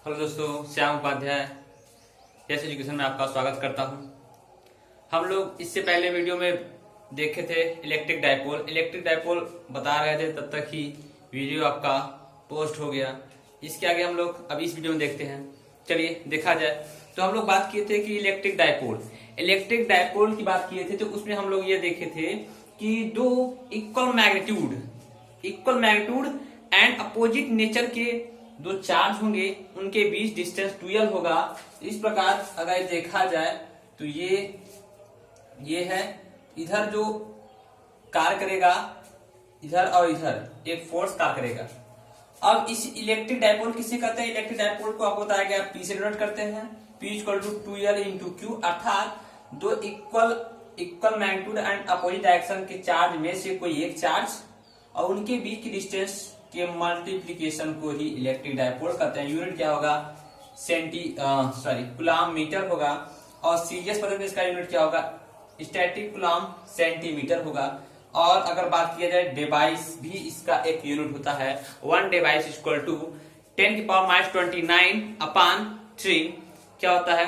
Hello दोस्तों, Shyam Upadhyay yes education में आपका स्वागत करता हूं। हम लोग इससे पहले वीडियो में देखे थे इलेक्ट्रिक डायपोल बता रहे थे, तब तक ही वीडियो आपका पोस्ट हो गया। इसके आगे हम लोग अब इस वीडियो में देखते हैं। चलिए देखा जाए। तो हम लोग बात किए थे कि इलेक्ट्रिक डायपोल की बात किए थे, तो उसमें हम लोग ये देखे थे कि दो equal magnitude and opposite nature के दो चार्ज होंगे, उनके बीच डिस्टेंस 12 होगा। इस प्रकार अगर देखा जाए तो ये है, इधर जो कार्य करेगा, इधर और इधर एक फोर्स कार्य करेगा। अब इस इलेक्ट्रिक डायपोल किसे कहते हैं? इलेक्ट्रिक डायपोल को आपको बताया गया, पी से डिनोट करते हैं। P equal to 2L into q, अर्थात दो equal magnitude and opposite direction के चार्ज में से कोई एक चार्ज और उनके बीच की डिस्टेंस के मल्टीप्लीकेशन को ही इलेक्ट्रिक डायपोल कहते हैं। यूनिट क्या होगा? कूलाम मीटर होगा। और सीरियस पदों में इसका यूनिट क्या होगा? स्टैटिक कूलाम सेंटीमीटर होगा। और अगर बात किया जाए डिवाइस भी इसका एक यूनिट होता है। 1 डिवाइस इक्वल टू 10⁻²9/3 क्या होता है?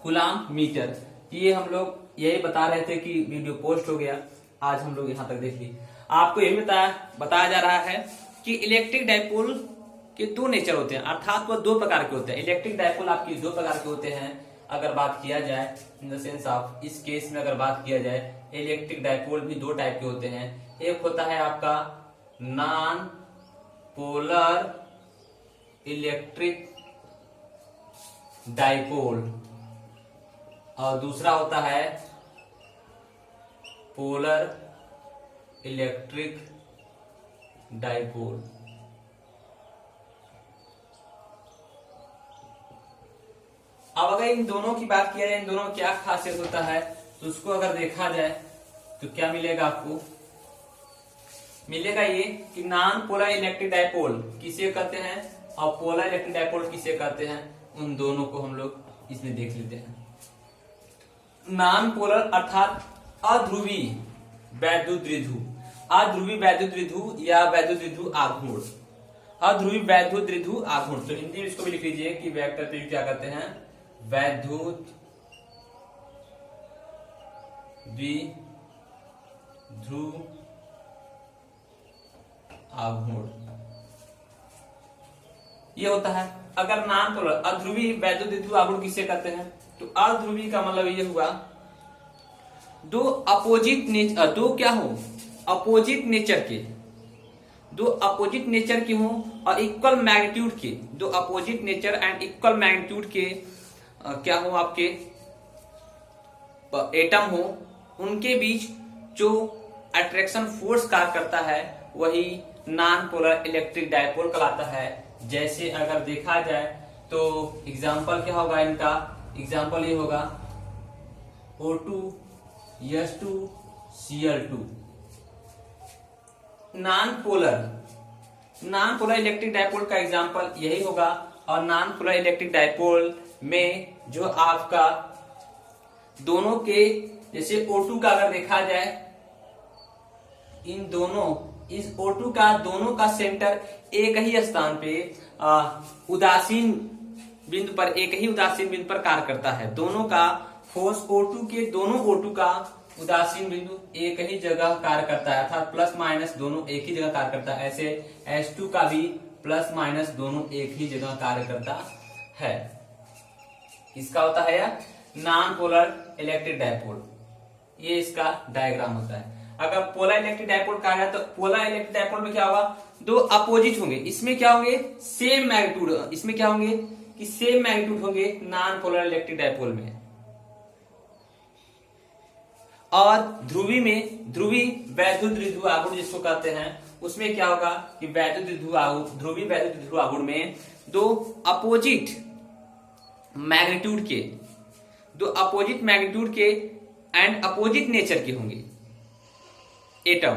Coulomb metre. ये हम लोग यही बता रहे थे कि वीडियो पोस्ट हो गया, आज हम लोग यहां तक देख ली। आपको यही बताया जा रहा है कि इलेक्ट्रिक डायपोल के दो नेचर होते हैं, अर्थात वो दो प्रकार के होते हैं। इलेक्ट्रिक डायपोल आपकी दो प्रकार के होते हैं। अगर बात किया जाए इन द सेंस ऑफ, इस केस में अगर बात किया जाए, इलेक्ट्रिक डायपोल भी दो टाइप के होते हैं। एक होता है आपका नॉन पोलर इलेक्ट्रिक डायपोल और दूसरा होता है पोलर इलेक्ट्रिक डायपोल। अब अगर इन दोनों की बात किया जाए, इन दोनों क्या खासियत होता है, तो उसको अगर देखा जाए तो क्या मिलेगा आपको? मिलेगा ये कि नॉन पोलर इलेक्ट्रिक डायपोल किसे कहते हैं और पोलर इलेक्ट्रिक डायपोल किसे कहते हैं, उन दोनों को हम लोग इसमें देख लेते हैं। नॉन पोलर अर्थात अध्रुवी वैद्युत द्विध्रुव या वैद्युत द्विध्रुव आघूर्ण। अध्रुवी वैद्युत द्विध्रुव आघूर्ण, तो हिंदी में इसको भी लिख लीजिए कि वेक्टर पे क्या कहते हैं? वैद्युत द्विध्रुव आघूर्ण ये होता है। अगर नॉन पोलर अध्रुवी वैद्युत द्विध्रुव आघूर्ण किसे कहते हैं? तो अध्रुवी का मतलब ये हुआ दो अपोजिट नेचर, दो क्या हो? अपोजिट नेचर के, दो अपोजिट नेचर के हो और इक्वल मैग्नीट्यूड के, दो opposite nature and equal magnitude के क्या हो? आपके एटम हो, उनके बीच जो अट्रैक्शन फोर्स कार्य करता है वही नॉन पोलर इलेक्ट्रिक डायपोल कहलाता है। जैसे अगर देखा जाए तो एग्जांपल क्या होगा इनका? एग्जांपल ये होगा O2S2Cl2। Non polar electric dipole का एग्जांपल यही होगा। और नॉन पोलर इलेक्ट्रिक डायपोल में जो आपका दोनों के, जैसे O2 का अगर देखा जाए, इस O2 का दोनों का सेंटर एक ही स्थान पे उदासीन बिंदु पर, एक ही उदासीन बिंदु पर कार्य करता है। दोनों का फोर्स दोनों O2 का उदासीन बिंदु एक ही जगह कार्य करता है, अर्थात प्लस माइनस दोनों एक ही जगह कार्य करता है। ऐसे H2 का भी प्लस माइनस दोनों एक ही जगह कार्य करता है। इसका होता है नॉन पोलर इलेक्ट्रिक डायपोल। ये इसका डायग्राम होता है। अगर पोलर इलेक्ट्रिक डायपोल कहा जाए तो पोलर इलेक्ट्रिक डायपोल में क्या होगा? दो अपोजिट होंगे, इसमें क्या होंगे? Same magnitude. इसमें क्या होंगे कि सेम मैग्नीट्यूड होंगे नॉन पोलर इलेक्ट्रिक डायपोल में। और ध्रुवी वैद्युत द्विध्रुव आघूर्ण जिसको कहते हैं, उसमें क्या होगा कि ध्रुवी वैद्युत द्विध्रुव आघूर्ण में दो अपोजिट मैग्नीट्यूड के एंड अपोजिट नेचर के होंगे एटम।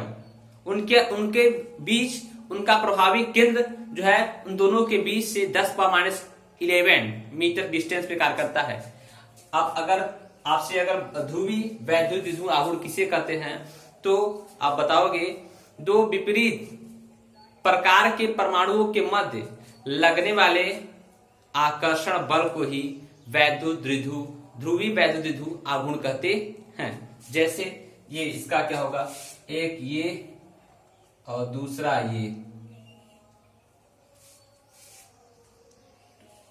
उनके बीच उनका प्रभावी केंद्र जो है उन दोनों के बीच से 10⁻11 मीटर डिस्टेंस पे कार्य करता है। अब अगर आपसे ध्रुवी वैद्युत द्विध्रुव आघूर्ण किसे कहते हैं, तो आप बताओगे दो विपरीत प्रकार के परमाणुओं के मध्य लगने वाले आकर्षण बल को ही वैद्युत ध्रुवीय वैद्युत द्विध्रुव आघूर्ण कहते हैं। जैसे ये इसका क्या होगा, एक ये और दूसरा ये,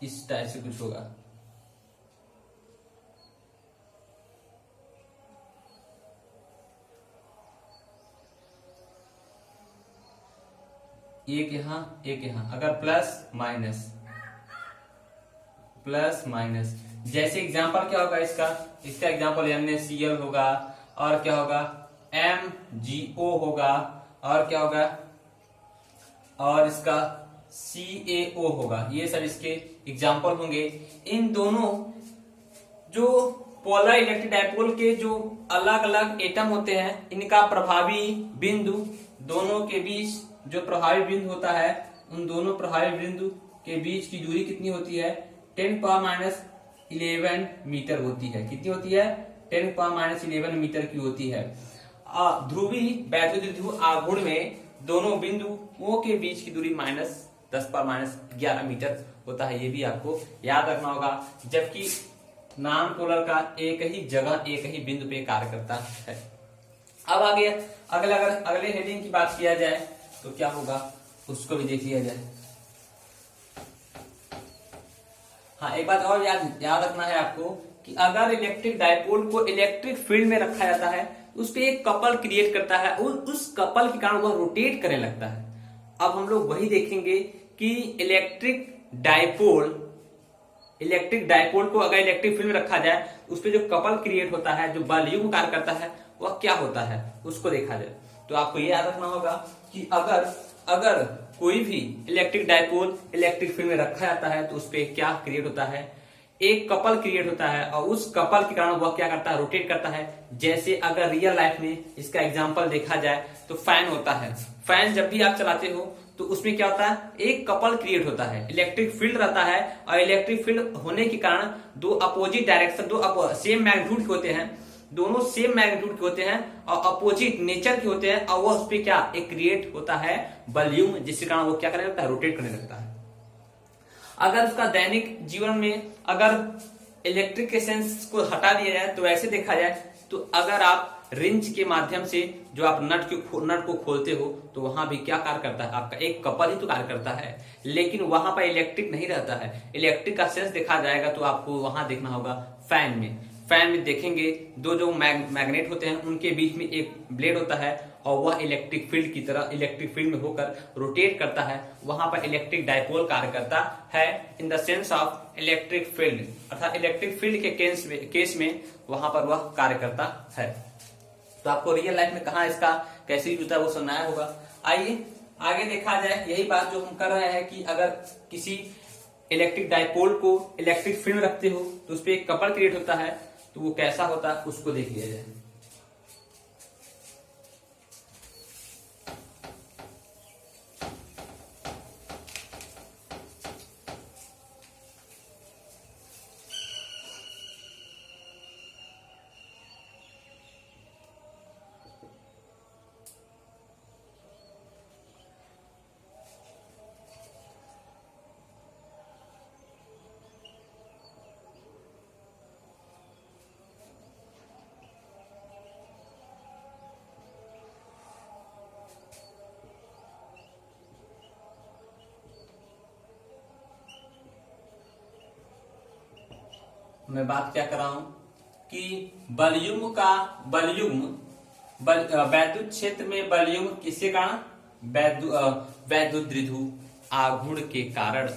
इस टाइप से कुछ होगा। एक यहां एक यहां, अगर प्लस माइनस, जैसे एग्जांपल क्या होगा इसका एग्जांपल NaCl होगा, और क्या होगा MgO होगा, और क्या होगा, और इसका CaO होगा। ये सब इसके एग्जांपल होंगे। इन दोनों जो पोलर इलेक्ट्रिक डायपोल के जो अलग अलग एटम होते हैं, इनका प्रभावी बिंदु, दोनों के बीच जो प्रभावी बिंदु होता है, उन दोनों प्रभावी बिंदु के बीच की दूरी कितनी होती है, 10⁻11 मीटर होती है। कितनी होती है, 10⁻11 मीटर की होती है। ध्रुवीय वैद्युत द्विध्रुव आघूर्ण में दोनों बिंदुओं के बीच की दूरी -10⁻11 मीटर होता है। ये भी आपको याद रखना होगा। जबकि नॉन पोलर का एक ही जगह एक ही बिंदु पे कार्य करता है। अब आगे अगले हेडिंग की बात किया जाए तो क्या होगा, उसको भी देख लिया जाए। हाँ, एक बात और याद रखना है आपको कि अगर इलेक्ट्रिक डायपोल को इलेक्ट्रिक फील्ड में रखा जाता है, उस पे एक कपल क्रिएट करता है और उस कपल के कारण वह रोटेट करने लगता है। अब हम लोग वही देखेंगे कि इलेक्ट्रिक डायपोल को अगर इलेक्ट्रिक फील्ड में रखा जाए, उस पे जो कपल क्रिएट होता है, जो बलयुग्म कार्य करता है, वह क्या होता है, उसको देखा जाए। तो आपको ये याद रखना होगा कि अगर कोई भी इलेक्ट्रिक डायपोल इलेक्ट्रिक फील्ड में रखा जाता है, तो उस पे क्या क्रिएट होता है, एक कपल क्रिएट होता है, और उस कपल के कारण वह क्या करता है, रोटेट करता है। जैसे अगर रियल लाइफ में इसका एग्जांपल देखा जाए तो फैन होता है। फैन जब भी आप चलाते हो तो उसमें क्या होता है, एक कपल क्रिएट होता है, इलेक्ट्रिक फील्ड रहता है, और इलेक्ट्रिक फील्ड होने के कारण दो अपोजिट डायरेक्शन, दो सेम मैग्नीट्यूड के होते हैं, दोनों सेम मैग्नीट्यूड के होते हैं और अपोजिट नेचर के होते हैं, और वह उस पर क्या एक क्रिएट होता है वॉल्यूम, जिसके कारण वो क्या करने लगता है, रोटेट करने लगता है। अगर उसका दैनिक जीवन में अगर इलेक्ट्रिक के सेंस को हटा दिया जाए तो ऐसे देखा जाए तो अगर आप रिंच के माध्यम से जो आप नट को खोलते हो तो वहां भी क्या कार्य करता है, आपका एक कपल ही तो कार्य करता है, लेकिन वहां पर इलेक्ट्रिक नहीं रहता है। इलेक्ट्रिक का सेंस देखा जाएगा तो आपको वहां देखना होगा फैन में देखेंगे दो जो मैग्नेट होते हैं, उनके बीच में एक ब्लेड होता है, और वह इलेक्ट्रिक फील्ड की तरह इलेक्ट्रिक फील्ड में होकर रोटेट करता है। वहां पर इलेक्ट्रिक डायपोल कार्य करता है in the sense of electric field, अर्थात इलेक्ट्रिक फील्ड के केस में वहां पर वह कार्य करता है। तो आपको रियल लाइफ में कहा इसका कैसे यूज होता है वो सुनाया होगा। आइए आगे देखा जाए, यही बात जो हम कर रहे हैं कि अगर किसी इलेक्ट्रिक डायपोल को इलेक्ट्रिक फील्ड में रखते हो तो उस पर एक कपल क्रिएट होता है, तो वो कैसा होता है उसको देख लिया जाए। मैं बात क्या कर रहा हूं कि वैद्युत क्षेत्र में बलयुग्म किसके कारण, वैद्युत द्विध्रुव आघूर्ण के कारण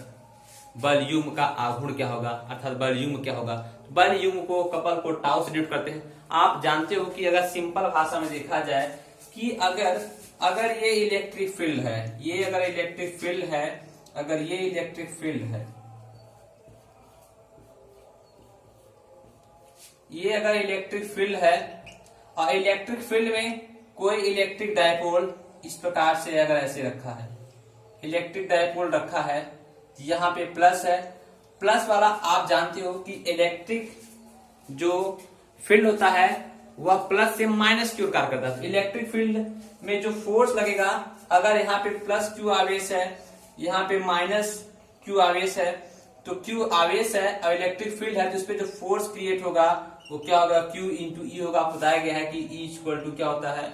बलयुग्म का आघूर्ण क्या होगा, अर्थात बलयुग्म क्या होगा। बलयुग्म को कपल को टाउ से डिनोट करते हैं। आप जानते हो कि अगर सिंपल भाषा में देखा जाए कि अगर ये इलेक्ट्रिक फील्ड है, ये अगर इलेक्ट्रिक फील्ड है, अगर ये इलेक्ट्रिक फील्ड है, ये अगर इलेक्ट्रिक फील्ड है, और इलेक्ट्रिक फील्ड में कोई इलेक्ट्रिक डायपोल इस प्रकार से अगर ऐसे रखा है, इलेक्ट्रिक डायपोल रखा है, यहाँ पे प्लस है, प्लस वाला आप जानते हो कि इलेक्ट्रिक जो फील्ड होता है वह प्लस से माइनस की ओर कार्य करता है। इलेक्ट्रिक फील्ड में जो फोर्स लगेगा, अगर यहाँ पे प्लस क्यू आवेश है, यहाँ पे माइनस क्यू आवेश है, तो Q आवेश है और इलेक्ट्रिक फील्ड है, तो इस पे जो फोर्स क्रिएट होगा वो क्या होगा, Q इंटू ई होगा। आपको बताया गया है कि E इक्वल टू क्या होता है,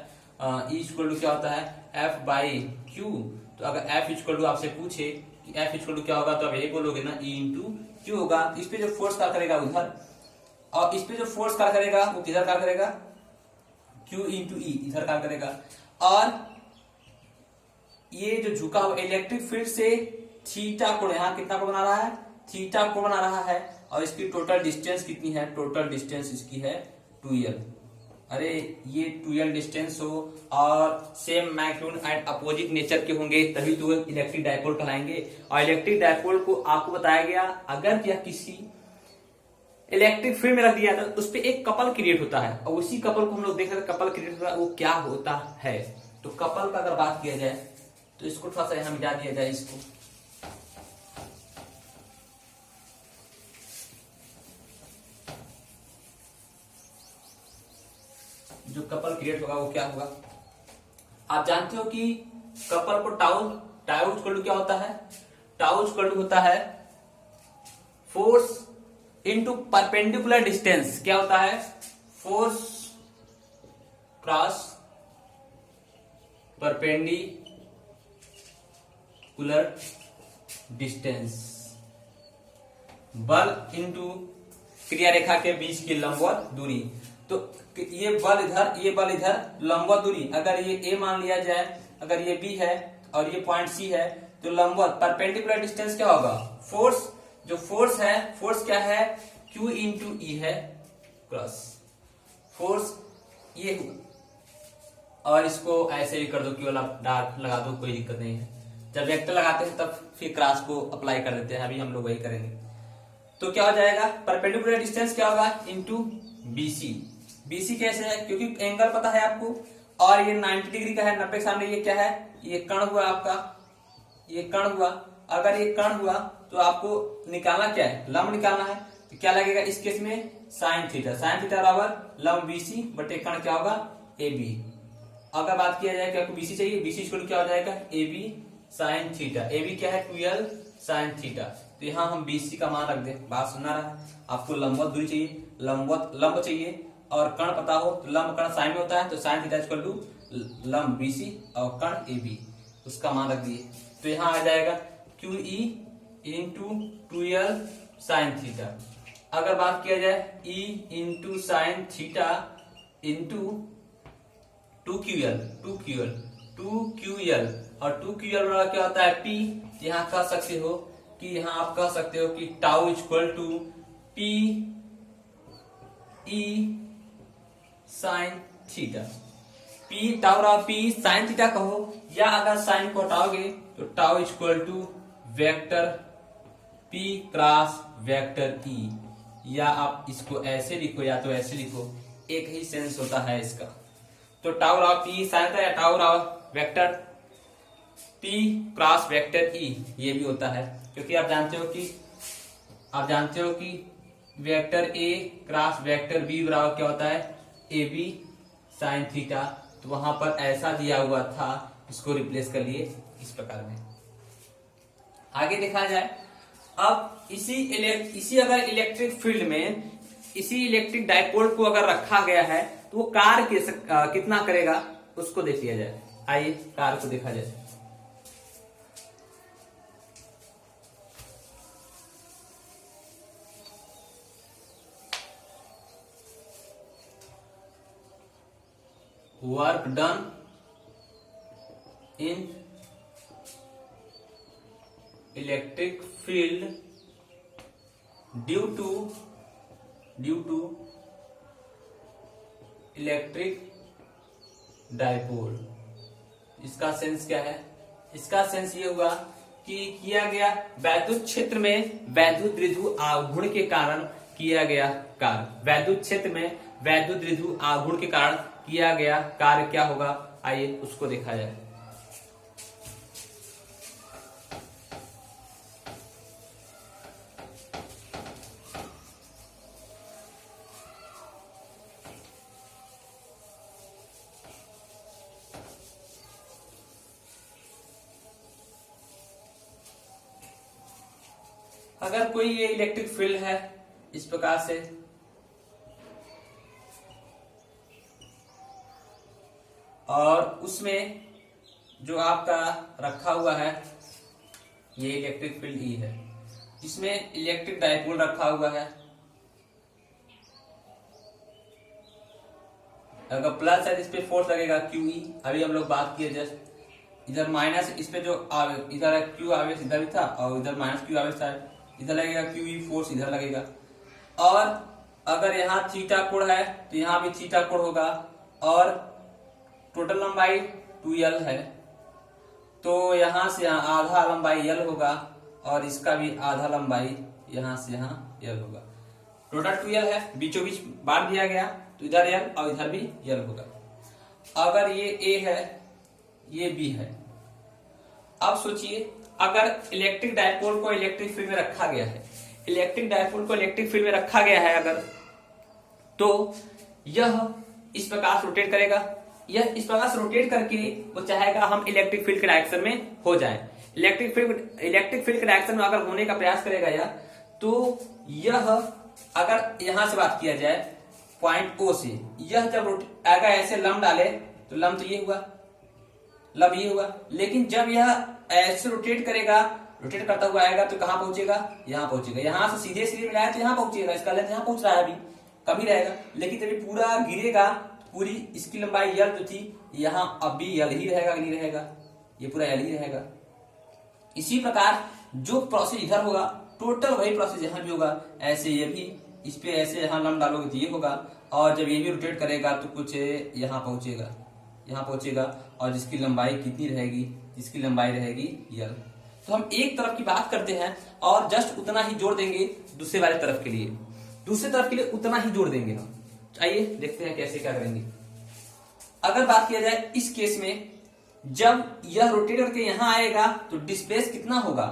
E इक्वल टू क्या होता है, F बाई Q। तो अगर F इक्वल टू आपसे पूछे कि F इक्वल टू क्या होगा, तो आप यही बोलोगे ना, E इंटू Q होगा। इस पे जो फोर्स कार्य करेगा उधर, और इस पे जो फोर्स कार्य करेगा वो किधर कार्य करेगा, Q इंटू ई इधर कार्य करेगा। और ये जो झुका हुआ इलेक्ट्रिक फील्ड से थीटा कोण, यहाँ कितना कोण बना रहा है, थीटा कोण बना रहा है। और इसकी टोटल डिस्टेंस कितनी है, टोटल डिस्टेंस इसकी है 2l। अरे ये 2l डिस्टेंस हो और same magnitude and opposite nature के होंगे तभी तो इलेक्ट्रिक डायपोल कहलाएंगे। और इलेक्ट्रिक डायपोल को आपको बताया गया, अगर क्या किसी इलेक्ट्रिक फील्ड में रख दिया तो उस पर एक कपल क्रिएट होता है, और उसी कपल को हम लोग देख रहे हैं, कपल क्रिएट होता है, वो क्या होता है। तो कपल का अगर बात किया जाए तो इसको थोड़ा सा यहां मिटा दिया जाए इसको। जो कपल क्रिएट होगा वो क्या होगा, आप जानते हो कि कपल को टाउ टाउ इक्वल टू क्या होता है, टाउ इक्वल टू होता है फोर्स इनटू परपेंडिकुलर डिस्टेंस। क्या होता है, फोर्स क्रॉस परपेंडिकुलर डिस्टेंस, बल इनटू क्रिया रेखा के बीच की लंबवत दूरी। तो ये बल इधर, ये बल इधर, लंबवत दूरी अगर ये a मान लिया जाए, अगर ये b है और ये पॉइंट c है, तो लंबवत परपेंडिकुलर डिस्टेंस क्या होगा, फोर्स, जो फोर्स है, फोर्स क्या है, Q इंटू ई है, क्रॉस फोर्स ये हुआ। और इसको ऐसे भी कर दो, केवल आप डार्क लगा दो, कोई दिक्कत नहीं है। जब वेक्टर लगाते हैं तब फिर क्रॉस को अप्लाई कर देते हैं, अभी हम लोग वही करेंगे। तो क्या हो जाएगा, परपेंडिकुलर डिस्टेंस क्या होगा, इंटू BC। BC कैसे है, क्योंकि एंगल पता है आपको, और ये 90 डिग्री का है, 90 के सामने ये क्या है, ये कर्ण हुआ आपका, ये कर्ण हुआ। अगर ये कर्ण हुआ तो आपको निकालना क्या है, लंब निकालना है। तो क्या लगेगा इस केस में, साइन थीटा, साइन थीटा बराबर लंब BC बटे कर्ण क्या होगा, AB। अगर बात किया जाए कि आपको BC चाहिए, BC इक्वल क्या हो जाएगा, AB साइन थीटा। AB क्या है, 2l साइन थीटा। तो यहाँ हम BC का मान रख दे, बात सुनना रहा। आपको लंबवत दूरी चाहिए, लंबवत लंब चाहिए, और कर्ण पता हो तो लंब कर्ण साइन में होता है, तो साइन थीटा इक्वल टू लंब BC और कर्ण AB, उसका मान रख दिए। तो यहाँ आ जाएगा QE into 2l sine theta. अगर बात किया जाए E into sine theta into 2QL, 2QL, 2QL, और 2QL बराबर क्या होता है, P। यहाँ कह सकते हो कि, यहाँ आप कह सकते हो कि tau equal to P E sine theta. P tau रहा, P साइन थीटा कहो, या अगर साइन को हटाओगे तो tau equal to vector P cross vector E, या आप इसको ऐसे लिखो या तो ऐसे लिखो, एक ही सेंस होता है इसका। तो टाउ रहा P साइन था, या टाउ रहा vector P cross vector E, ये भी होता है। क्योंकि आप जानते हो कि vector A cross vector B बराबर क्या होता है, AB साइन थीटा। तो वहां पर ऐसा दिया हुआ था, इसको रिप्लेस कर लिए इस प्रकार में। आगे देखा जाए, अब इसी अगर इलेक्ट्रिक फील्ड में इसी इलेक्ट्रिक डायपोल को अगर रखा गया है तो वो कार्य कितना करेगा, उसको देख लिया जाए। आइए कार्य को देखा जाए। Work done in electric field due to electric dipole. इसका सेंस क्या है, इसका सेंस ये हुआ कि किया गया वैद्युत क्षेत्र में वैद्युत द्विध्रुव आघूर्ण के कारण किया गया कार्य, वैद्युत क्षेत्र में वैद्युत द्विध्रुव आघूर्ण के कारण किया गया कार्य क्या होगा, आइए उसको देखा जाए। अगर कोई ये इलेक्ट्रिक फील्ड है इस प्रकार से, और उसमें जो आपका रखा हुआ है ये इलेक्ट्रिक फील्ड ई है, इसमें इलेक्ट्रिक डाइपोल रखा हुआ है, अगर प्लस है इस पे फोर्स लगेगा QE, अभी हम लोग बात किए जस्ट। इधर माइनस इस पे जो इधर Q आवेश इधर भी था और इधर माइनस Q आवेश था, इधर लगेगा QE फोर्स इधर लगेगा। और अगर यहाँ थीटा कोण है तो यहाँ भी थीटा कोण होगा, और टोटल लंबाई 2L है तो यहाँ से यहाँ आधा लंबाई L होगा, और इसका भी आधा लंबाई यहाँ से यहाँ L होगा। टोटल 2L है, बीचों बीच बांट दिया गया तो इधर L और इधर भी L होगा। अगर ये A है ये B है। अब सोचिए अगर इलेक्ट्रिक डायपोल को इलेक्ट्रिक फील्ड में रखा गया है, इलेक्ट्रिक डायपोल को इलेक्ट्रिक फील्ड में रखा गया है अगर, तो यह इस प्रकार से रोटेट करेगा, यह इस प्रकार से रोटेट करके वो चाहेगा हम इलेक्ट्रिक फील्ड के डायरेक्शन में हो जाएं। इलेक्ट्रिक फील्ड के डायरेक्शन में अगर होने का प्रयास करेगा यह, तो यह अगर यहां से बात किया जाए पॉइंट O से, यह जब अगर ऐसे लंब डाले तो लंब तो ये हुआ, लंब ये हुआ, लेकिन जब यह ऐसे रोटेट करेगा, रोटेट करता हुआ आएगा तो कहां पहुंचेगा, यहां पहुंचेगा। यहां से सीधे सीधे मिलाया तो यहां पहुंचेगा, इसका लेंथ यहां पहुंच रहा है, अभी कम ही रहेगा। लेकिन जब पूरा गिरेगा, पूरी इसकी लंबाई L जो थी यहां अब भी L ही रहेगा, नहीं रहेगा, ये पूरा L ही रहेगा। इसी प्रकार जो प्रोसेस इधर होगा टोटल वही प्रोसेस यहां भी होगा। ऐसे ये भी इस पे ऐसे यहां लंब डालोगे तो ये होगा, और जब ये भी रोटेट करेगा तो कुछ यहां पहुंचेगा, यहां पहुंचेगा, और जिसकी लंबाई कितनी रहेगी, जिसकी लंबाई रहेगी L। तो हम एक तरफ की बात करते हैं और जस्ट उतना ही जोड़ देंगे दूसरे वाले तरफ के लिए, दूसरे तरफ के लिए उतना ही जोड़ देंगे हम। आइए देखते हैं कैसे क्या करेंगे। अगर बात किया जाए इस केस में, जब यह रोटेट करके यहां आएगा तो डिस्प्लेस कितना होगा।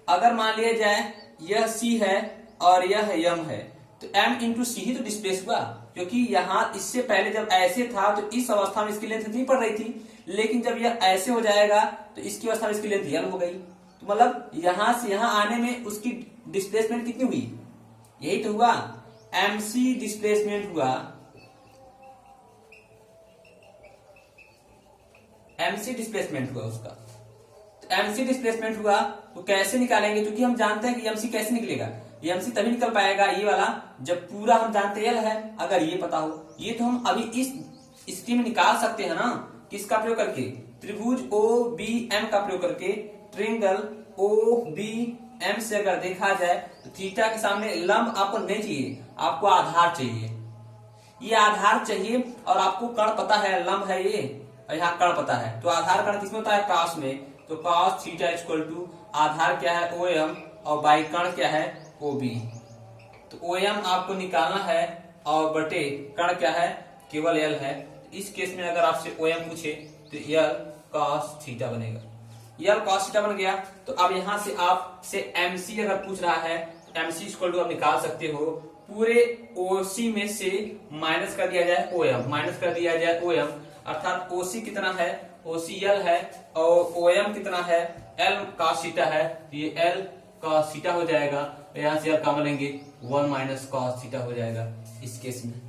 अगर मान लिया जाए यह C है और यह M है, तो M इंटू सी ही तो डिस्प्लेस हुआ, क्योंकि यहां इससे पहले जब ऐसे था तो इस अवस्था में इसकी लेंथ नहीं पड़ रही थी, लेकिन जब यह ऐसे हो जाएगा तो इसकी अवस्था में इसकी लेंथ L हो गई। तो मतलब यहां से यहां आने में उसकी डिस्प्लेसमेंट कितनी हुई, यही तो हुआ, MC डिस्प्लेसमेंट हुआ, MC डिस्प्लेसमेंट हुआ उसका। तो MC डिस्प्लेसमेंट हुआ तो कैसे निकालेंगे, क्योंकि हम जानते हैं कि MC कैसे निकलेगा, ये MC तभी निकल पाएगा ये वाला जब पूरा हम जानते L है, अगर ये पता हो। ये तो हम अभी इस स्थिति में निकाल सकते हैं ना, किसका प्रयोग करके, त्रिभुज OBM का प्रयोग करके। ट्रायंगल OBM से अगर देखा जाए तो थीटा के सामने लंब आपको नहीं चाहिए, आपको आधार चाहिए, ये आधार चाहिए, और आपको कर्ण पता है लंब है ये, और यहाँ कर्ण पता है, तो आधार कर्ण किसमें होता है, कॉस में। तो कॉस थीटा इक्वल टू आधार क्या है OM, और बाई कर्ण क्या है OB। तो OM आपको निकालना है और बटे कर्ण क्या है, केवल L है। इस केस में अगर आपसे OM पूछे तो L cos थीटा बनेगा, L cos थीटा बन गया। तो अब यहां से आपसे MC अगर पूछ रहा है तो MC इक्वल टू आप निकाल सकते हो, पूरे OC में से माइनस कर दिया जाए OM, माइनस कर दिया जाए OM, अर्थात OC कितना है, OC L है, और OM कितना है, L cos थीटा है, ये L cos थीटा हो जाएगा। यहां से L कॉमन लेंगे, 1 माइनस cos थीटा हो जाएगा इस केस में।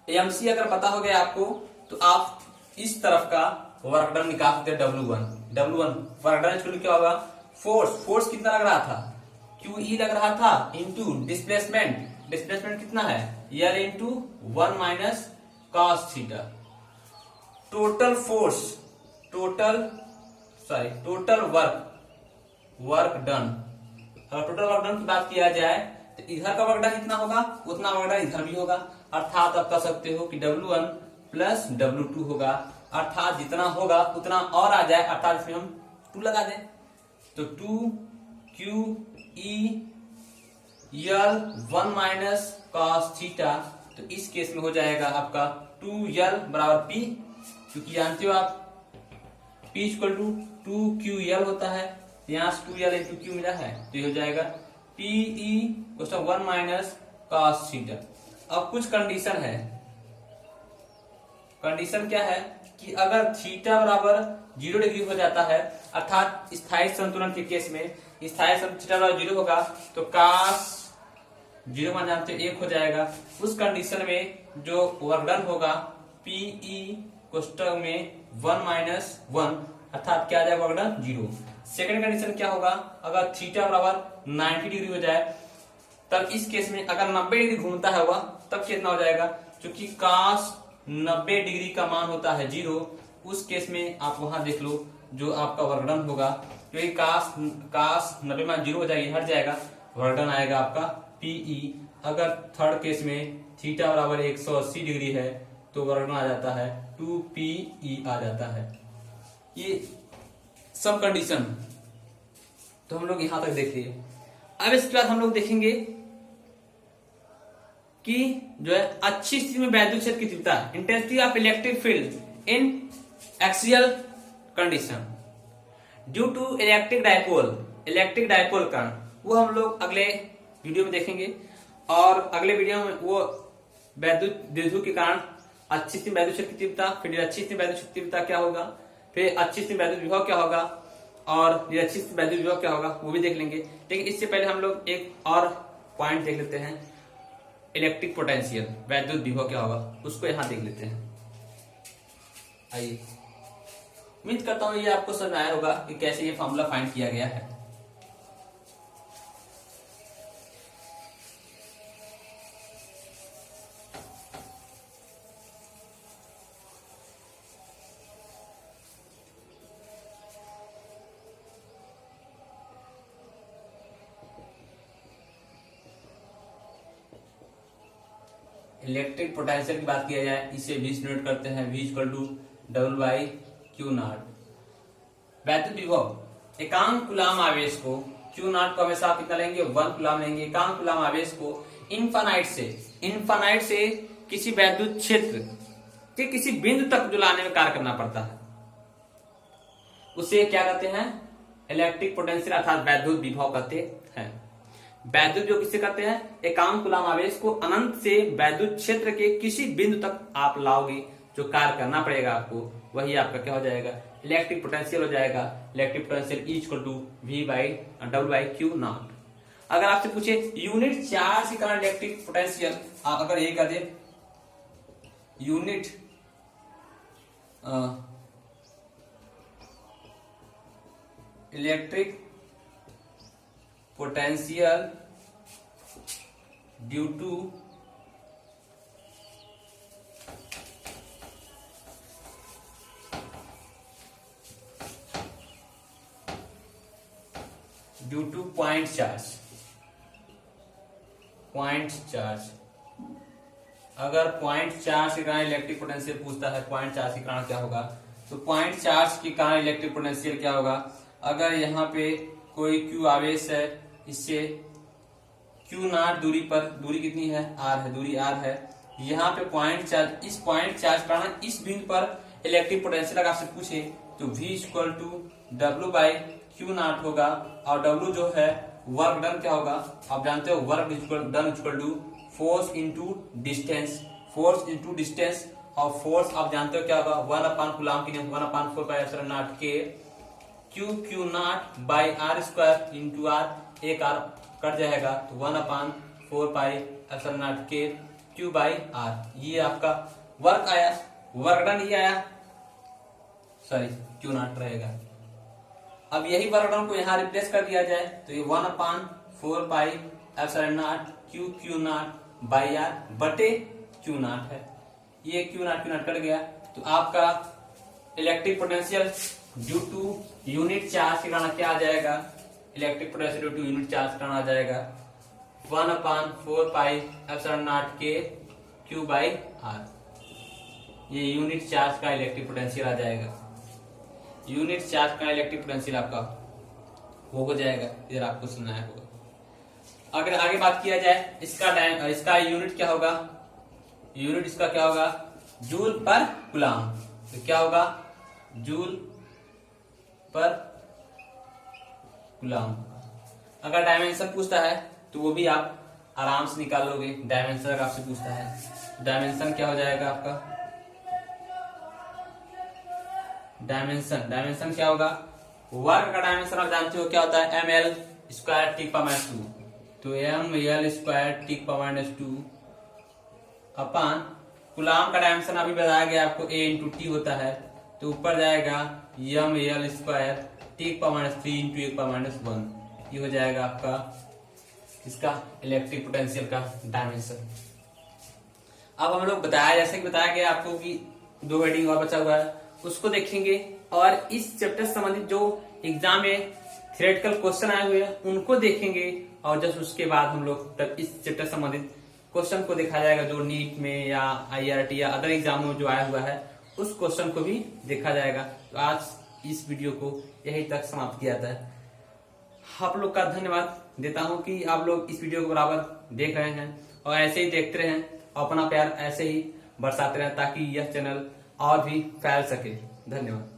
MC अगर पता हो गया आपको तो आप इस तरफ का वर्क डन निकाल सकते हैं, W1 वर्क डन क्या होगा, फोर्स कितना लग रहा था, QE लग रहा था, इंटू डिस्प्लेसमेंट कितना है, L into 1 minus cos theta. Total force, total work done, अगर टोटल वर्क डन की बात किया जाए तो इधर का वर्क डन कितना होगा, उतना वर्क डन इधर भी होगा, अर्थात आप कह सकते हो कि W1 प्लस W2 होगा, अर्थात जितना होगा उतना और आ जाए, अर्थात इसमें हम 2 लगा दें तो 2QE L 1 minus cos theta. तो इस केस में हो जाएगा आपका 2L बराबर P, क्योंकि जानते हो आप P इक्वल टू 2QL होता है, यहाँ से 2L इंटू Q मिला है, तो ये हो जाएगा PE 1 माइनस cos थीटा। अब कुछ कंडीशन है, कंडीशन क्या है कि अगर थीटा बराबर 0 डिग्री हो जाता है। अर्थात स्थायी संतुलन के केस में स्थायी थीटा बराबर 0 होगा तो cos 0 मान जानते 1 हो जाएगा। उस कंडीशन में जो वर्क डन होगा PE कोष्टक में 1 माइनस 1 अर्थात क्या आ जाएगा वर्क डन 0। सेकंड कंडीशन क्या होगा, अगर थीटा बराबर 90 डिग्री हो जाए तब इस केस में अगर 90 डिग्री घूमता है वह तब कितना हो जाएगा, क्योंकि cos 90 डिग्री का मान होता है 0। उस केस में आप वहां देख लो जो आपका वर्क डन होगा, क्योंकि cos 90 मान 0 हो जाएगी, हट जाएगा, वर्क डन आएगा आपका PE। अगर थर्ड केस में थीटा बराबर 180 डिग्री है तो वर्क डन आ जाता है 2PE आ जाता है। ये सब कंडीशन तो हम लोग यहां तक देख लिए। अब इसके बाद हम लोग देखेंगे कि जो है अच्छी स्थिति में वैद्युत क्षेत्र की तीव्रता, intensity of electric field in axial condition due to electric dipole कण, वो हम लोग अगले वीडियो में देखेंगे। और अगले वीडियो में वो वैद्युत द्विध्रुव के कारण अच्छी स्थिति वैद्युत क्षेत्र की तीव्रता, फिर अच्छी स्थिति वैद्युत क्षेत्र की तीव्रता क्या होगा, फिर अच्छी स्थिति वैद्युत विभव क्या होगा और अच्छी स्थिति वैद्युत विभव क्या होगा वो भी देख लेंगे। लेकिन इससे पहले हम लोग एक और पॉइंट देख लेते हैं, इलेक्ट्रिक पोटेंशियल वैद्युत विभव क्या होगा उसको यहां देख लेते हैं। आइए, उम्मीद करता हूं ये आपको समझ आया होगा कि कैसे ये फॉर्मूला फाइंड किया गया है। इलेक्ट्रिक पोटेंशियल की बात किया जाए, इसे V से नोट करते हैं, V equal to W by q naught. वैद्युत विभव एकांक कूलाम आवेश को, क्यू नॉट को हमेशा कितना लेंगे 1 कूलाम लेंगे। एकांक कूलाम आवेश को इनफाइनाइट से किसी वैद्युत क्षेत्र के किसी बिंदु तक जो लाने में कार्य करना पड़ता है उसे क्या कहते हैं, इलेक्ट्रिक पोटेंशियल अर्थात वैद्युत विभव कहते हैं। वैद्युत जो किसे कहते हैं, एकांक कूलाम आवेश को अनंत से वैद्युत क्षेत्र के किसी बिंदु तक आप लाओगे, जो कार्य करना पड़ेगा आपको, वही आपका क्या हो जाएगा, इलेक्ट्रिक पोटेंशियल हो जाएगा। Electric potential E equal to V by W by q naught. अगर आपसे पूछे यूनिट चार्ज के कारण इलेक्ट्रिक पोटेंशियल, आप अगर ये कर दे unit electric potential due to point charge. अगर पॉइंट चार्ज के कारण इलेक्ट्रिक पोटेंशियल पूछता है, पॉइंट चार्ज के कारण क्या होगा, तो पॉइंट चार्ज के कारण इलेक्ट्रिक पोटेंशियल क्या होगा, अगर यहाँ पे कोई Q आवेश है, इससे Q नॉट दूरी पर, दूरी कितनी है R है, दूरी R है, यहाँ पे पॉइंट चार्ज, इस पॉइंट चार्ज कारण इस बिंदु पर इलेक्ट्रिक पोटेंशियल अगर आपसे पूछे तो V equal to W by q naught होगा। और W जो है वर्क डन क्या होगा, आप जानते हो work done equal to force into distance, और फोर्स आप जानते हो क्या होगा 1 अपान कूलाम की 1/4 पाई एप्सिलॉन नॉट के Q naught by R square into R, एक R कट जाएगा तो 1/4 पाई एप्सिलॉन नॉट के क्यू बाई R। ये आपका वर्क आया, वर्क डन ही आया, सॉरी क्यू नॉट रहेगा। अब यही वर्क डन को यहाँ रिप्लेस कर दिया जाए तो ये 1/4 pi epsilon naught q naught by R बटे क्यू नॉट है। ये क्यू नॉट कट गया तो आपका electric potential due to unit charge के कारण क्या आ जाएगा, electric potential due to unit charge के कारण आ जाएगा 1/4 पाई एप्सिलॉन नॉट के क्यू बाई R। ये यूनिट चार्ज का इलेक्ट्रिक पोटेंशियल आ जाएगा। यूनिट चार्ज का इलेक्ट्रिक पोटेंशियल आपका वो हो जाएगा, इधर आपको सुनाया होगा। अगर आगे बात किया जाए इसका यूनिट क्या होगा, यूनिट इसका क्या होगा जूल पर कूलाम, तो क्या होगा जूल पर कूलाम। अगर डायमेंशन पूछता है तो वो भी आप आराम से निकाल लोगे। डायमेंशन अगर आपसे पूछता है, डायमेंशन क्या हो जाएगा आपका डायमेंशन क्या होगा, वर्ग का डायमेंशन आप जानते हो क्या होता है, ml square T power minus 2, तो ml square T power minus 2 अपन कूलाम का डायमेंशन अभी बताया गया आपको a इंटू टी होता है, तो ऊपर जाएगा ml square T power minus 3 into एक पावर माइनस 1, ये हो जाएगा आपका इसका इलेक्ट्रिक पोटेंशियल का डायमेंशन। अब हम लोग बताया, जैसे कि बताया गया आपको कि 2 हेडिंग और बचा हुआ है, उसको देखेंगे और इस चैप्टर से संबंधित जो एग्जाम में थ्योरेटिकल क्वेश्चन आए हुए हैं उनको देखेंगे, और जस्ट उसके बाद हम लोग तब इस चैप्टर संबंधित क्वेश्चन को देखा जाएगा जो नीट में या IRT या अदर एग्जाम में जो आया हुआ है उस क्वेश्चन को भी देखा जाएगा। तो आज इस वीडियो को यही तक समाप्त किया जाता है। आप लोग का धन्यवाद देता हूं कि आप लोग इस वीडियो को बराबर देख रहे हैं और ऐसे ही देखते रहें, अपना प्यार ऐसे ही बरसाते रहें ताकि यह चैनल और भी फैल सके। धन्यवाद।